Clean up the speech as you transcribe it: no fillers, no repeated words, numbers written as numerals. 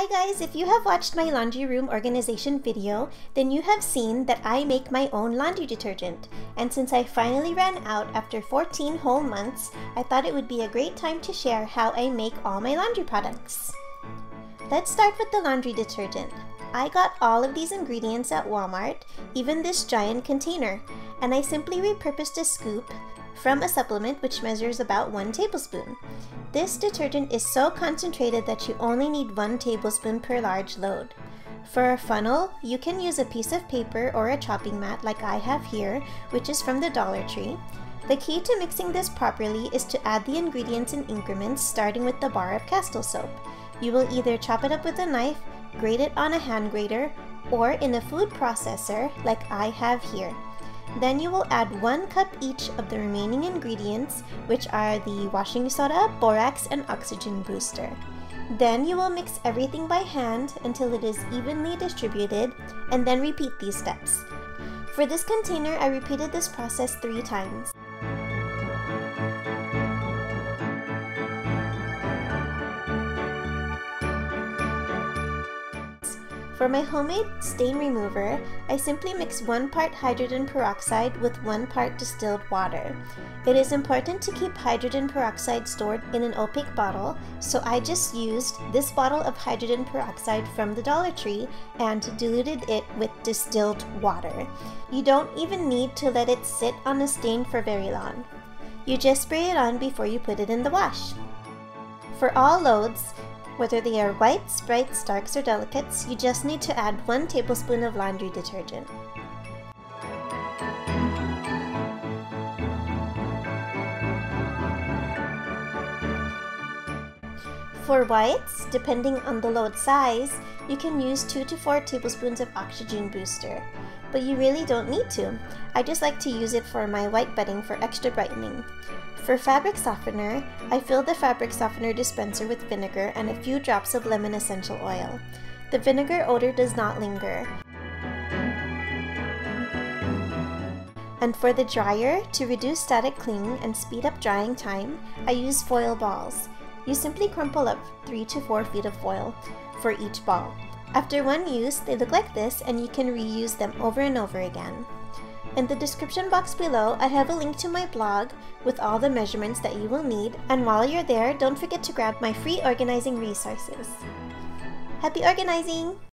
Hi guys, if you have watched my laundry room organization video, then you have seen that I make my own laundry detergent. And since I finally ran out after 14 whole months, I thought it would be a great time to share how I make all my laundry products. Let's start with the laundry detergent. I got all of these ingredients at Walmart, even this giant container, and I simply repurposed a scoop from a supplement which measures about 1 tablespoon. This detergent is so concentrated that you only need 1 tablespoon per large load. For a funnel, you can use a piece of paper or a chopping mat like I have here, which is from the Dollar Tree. The key to mixing this properly is to add the ingredients in increments, starting with the bar of Castile soap. You will either chop it up with a knife, grate it on a hand grater, or in a food processor like I have here. Then you will add 1 cup each of the remaining ingredients, which are the washing soda, borax, and oxygen booster. Then you will mix everything by hand until it is evenly distributed, and then repeat these steps. For this container, I repeated this process 3 times. For my homemade stain remover, I simply mix 1 part hydrogen peroxide with 1 part distilled water. It is important to keep hydrogen peroxide stored in an opaque bottle, so I just used this bottle of hydrogen peroxide from the Dollar Tree and diluted it with distilled water. You don't even need to let it sit on a stain for very long. You just spray it on before you put it in the wash. For all loads, whether they are whites, brights, darks, or delicates, you just need to add 1 tablespoon of laundry detergent. For whites, depending on the load size, you can use 2 to 4 tablespoons of oxygen booster. But you really don't need to. I just like to use it for my white bedding for extra brightening. For fabric softener, I fill the fabric softener dispenser with vinegar and a few drops of lemon essential oil. The vinegar odor does not linger. And for the dryer, to reduce static cling and speed up drying time, I use foil balls. You simply crumple up 3 to 4 feet of foil for each ball. After one use, they look like this, and you can reuse them over and over again. In the description box below, I have a link to my blog with all the measurements that you will need, and while you're there, don't forget to grab my free organizing resources. Happy organizing!